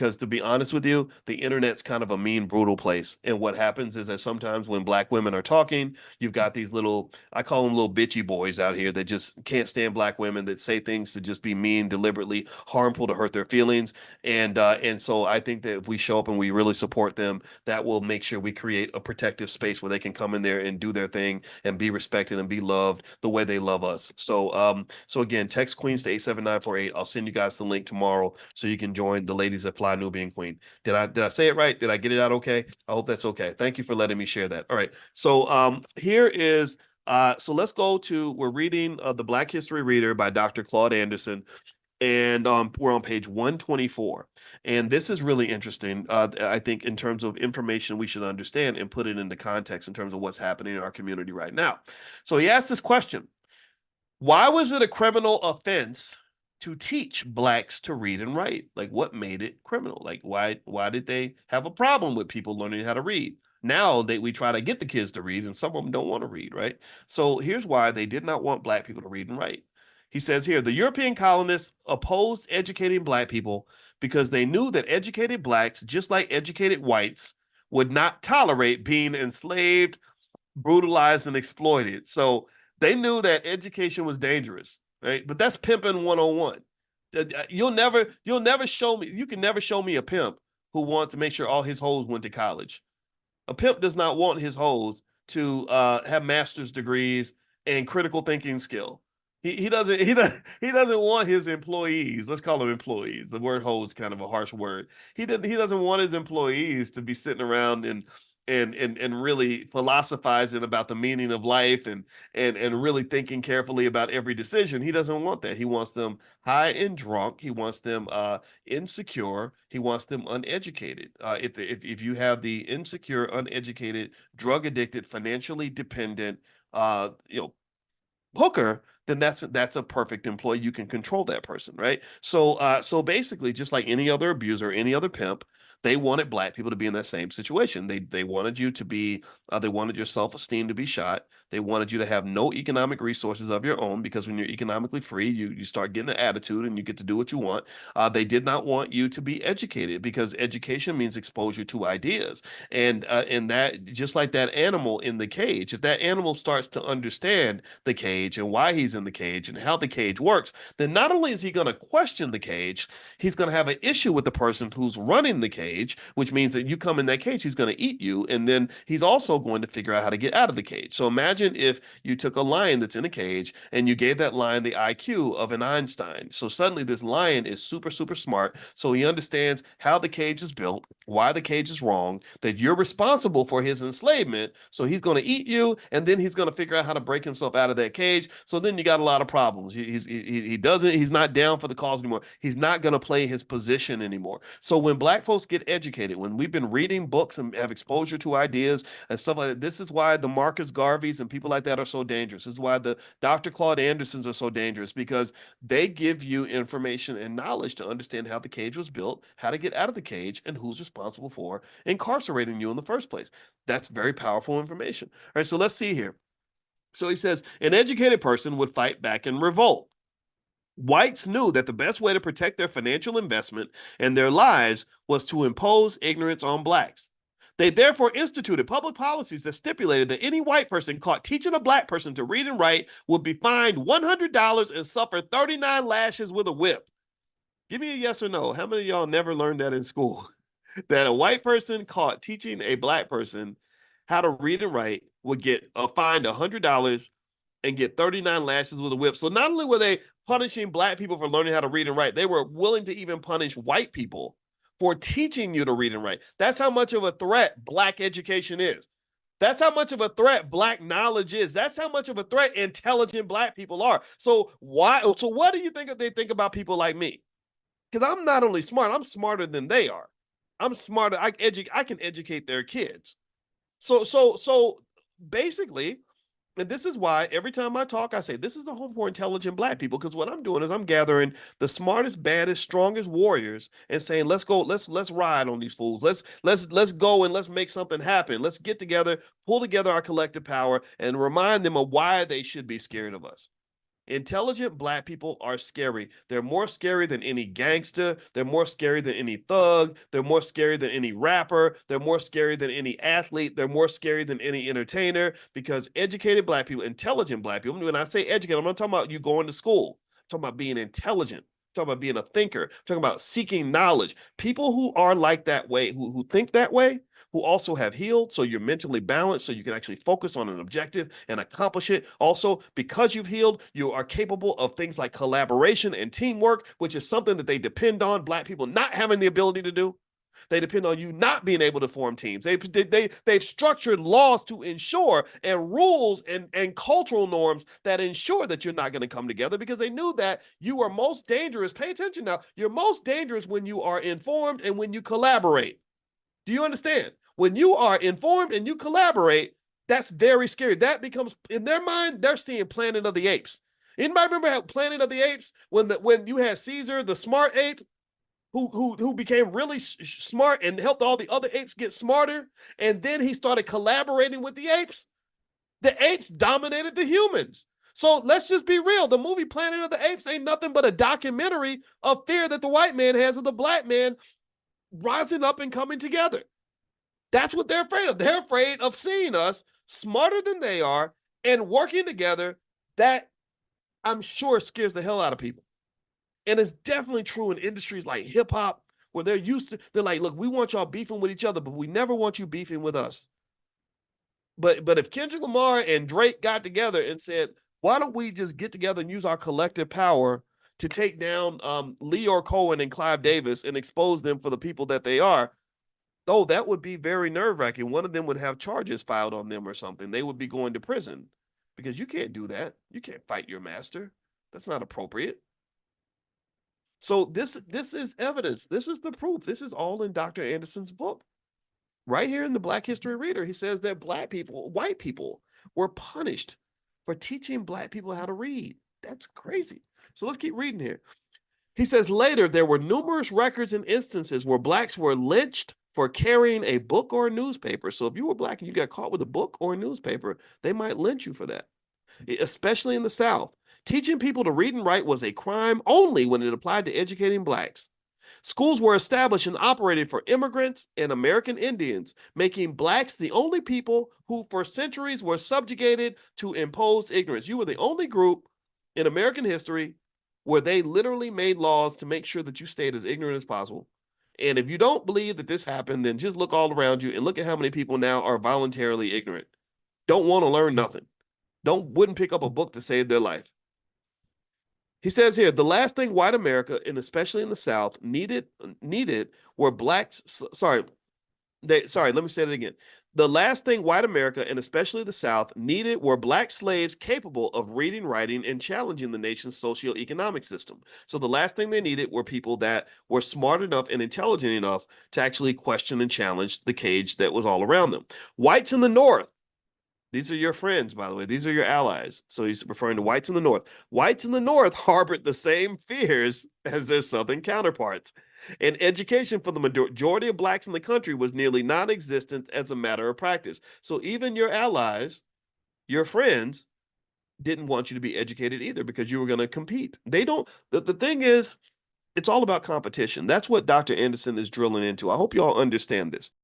because to be honest with you, the internet's kind of a mean, brutal place. And what happens is that sometimes when black women are talking, you've got these little, I call them little bitchy boys out here that just can't stand black women, that say things to just be mean, deliberately harmful, to hurt their feelings. And so I think that if we show up and we really support them, that will make sure we create a protective space where they can come in there and do their thing and be respected and be loved the way they love us. So again, text Queens to 87948. I'll send you guys the link tomorrow so you can join the ladies that fly Nubian Queen. Did I say it right? Did I get it out okay? I hope that's okay. Thank you for letting me share that. All right. So here is so let's go to, we're reading The Black History Reader by Dr. Claude Anderson. And we're on page 124. And this is really interesting, I think, in terms of information we should understand and put it into context in terms of what's happening in our community right now. So he asked this question: why was it a criminal offense to teach blacks to read and write? Like, what made it criminal? Like, why did they have a problem with people learning how to read? Now we try to get the kids to read, and some of them don't want to read, right? So here's why they did not want black people to read and write. He says here, the European colonists opposed educating black people because they knew that educated blacks, just like educated whites, would not tolerate being enslaved, brutalized, and exploited. So they knew that education was dangerous, right? But that's pimping 101. You'll never show me, you can never show me a pimp who wants to make sure all his hoes went to college. A pimp does not want his hoes to have master's degrees and critical thinking skill. He doesn't want his employees. Let's call them employees. The word "hoe" is kind of a harsh word. He doesn't want his employees to be sitting around and really philosophizing about the meaning of life and really thinking carefully about every decision. He doesn't want that. He wants them high and drunk. He wants them insecure. He wants them uneducated. If you have the insecure, uneducated, drug addicted, financially dependent, hooker, then that's a perfect employee. You can control that person, right? So basically, just like any other abuser, any other pimp, they wanted black people to be in that same situation. They wanted you to be, they wanted your self-esteem to be shot. They wanted you to have no economic resources of your own, because when you're economically free, you start getting an attitude and you get to do what you want. They did not want you to be educated, because education means exposure to ideas. And that, just like that animal in the cage, if that animal starts to understand the cage and why he's in the cage and how the cage works, then not only is he going to question the cage, he's going to have an issue with the person who's running the cage, which means that you come in that cage, he's going to eat you. And then he's also going to figure out how to get out of the cage. So imagine if you took a lion that's in a cage and you gave that lion the IQ of an Einstein. So suddenly this lion is super, super smart. So he understands how the cage is built, why the cage is wrong, that you're responsible for his enslavement. So he's going to eat you, and then he's going to figure out how to break himself out of that cage. So then you got a lot of problems. He's not down for the cause anymore. He's not going to play his position anymore. So when black folks get educated, when we've been reading books and have exposure to ideas and stuff like that, this is why the Marcus Garveys and people like that are so dangerous. This is why the Dr. Claude Andersons are so dangerous, because they give you information and knowledge to understand how the cage was built, how to get out of the cage, and who's responsible for incarcerating you in the first place. That's very powerful information. All right, so let's see here. So he says, an educated person would fight back and revolt. Whites knew that the best way to protect their financial investment and their lives was to impose ignorance on blacks. They therefore instituted public policies that stipulated that any white person caught teaching a black person to read and write would be fined $100 and suffer 39 lashes with a whip. Give me a yes or no. How many of y'all never learned that in school? That a white person caught teaching a black person how to read and write would get fined $100 and get 39 lashes with a whip. So not only were they punishing black people for learning how to read and write, they were willing to even punish white people for teaching you to read and write. That's how much of a threat black education is. That's how much of a threat black knowledge is. That's how much of a threat intelligent black people are. So what do you think they think about people like me? Because I'm not only smart, I'm smarter than they are. I'm smarter. I can educate their kids. So basically, and this is why every time I talk, I say this is the home for intelligent black people. Because what I'm doing is I'm gathering the smartest, baddest, strongest warriors and saying, let's go, let's ride on these fools. Let's go and let's make something happen. Let's get together, pull together our collective power, and remind them of why they should be scared of us. Intelligent black people are scary. They're more scary than any gangster. They're more scary than any thug. They're more scary than any rapper. They're more scary than any athlete. They're more scary than any entertainer because educated black people, intelligent black people, when I say educated, I'm not talking about you going to school. I'm talking about being intelligent. I'm talking about being a thinker. I'm talking about seeking knowledge. People who are like that way, who think that way, who also have healed, so you're mentally balanced, so you can actually focus on an objective and accomplish it. Also, because you've healed, you are capable of things like collaboration and teamwork, which is something that they depend on black people not having the ability to do. They depend on you not being able to form teams. They've structured laws to ensure and rules and cultural norms that ensure that you're not going to come together because they knew that you are most dangerous. Pay attention now. You're most dangerous when you are informed and when you collaborate. Do you understand? When you are informed and you collaborate, that's very scary. That becomes, in their mind, they're seeing Planet of the Apes. Anybody remember how Planet of the Apes when you had Caesar, the smart ape, who became really smart and helped all the other apes get smarter, and then he started collaborating with the apes. The apes dominated the humans. So let's just be real. The movie Planet of the Apes ain't nothing but a documentary of fear that the white man has of the black man rising up and coming together. That's what they're afraid of. They're afraid of seeing us smarter than they are and working together. That I'm sure scares the hell out of people. And it's definitely true in industries like hip hop, where they're like, look, we want y'all beefing with each other, but we never want you beefing with us. But if Kendrick Lamar and Drake got together and said, why don't we just get together and use our collective power to take down Leor Cohen and Clive Davis and expose them for the people that they are? Oh, that would be very nerve-wracking. One of them would have charges filed on them or something. They would be going to prison because you can't do that. You can't fight your master. That's not appropriate. So this is evidence. This is the proof. This is all in Dr. Anderson's book. Right here in the Black History Reader, he says that black people, white people, were punished for teaching black people how to read. That's crazy. So let's keep reading here. He says later there were numerous records and instances where blacks were lynched for carrying a book or a newspaper. So if you were black and you got caught with a book or a newspaper, they might lynch you for that, especially in the South. Teaching people to read and write was a crime only when it applied to educating blacks. Schools were established and operated for immigrants and American Indians, making blacks the only people who for centuries were subjugated to imposed ignorance. You were the only group in American history where they literally made laws to make sure that you stayed as ignorant as possible. And if you don't believe that this happened, then just look all around you and look at how many people now are voluntarily ignorant. Don't want to learn nothing. Wouldn't pick up a book to save their life. He says here, the last thing white America, and especially in the South, needed were blacks. Sorry, let me say it again. The last thing white America, and especially the South, needed were black slaves capable of reading, writing, and challenging the nation's socioeconomic system. So the last thing they needed were people that were smart enough and intelligent enough to actually question and challenge the cage that was all around them. Whites in the North, these are your friends, by the way. These are your allies. So he's referring to whites in the North. Whites in the North harbored the same fears as their Southern counterparts. And education for the majority of blacks in the country was nearly non-existent as a matter of practice. So even your allies, your friends, didn't want you to be educated either because you were going to compete. They don't, the thing is, it's all about competition. That's what Dr. Anderson is drilling into. I hope you all understand this.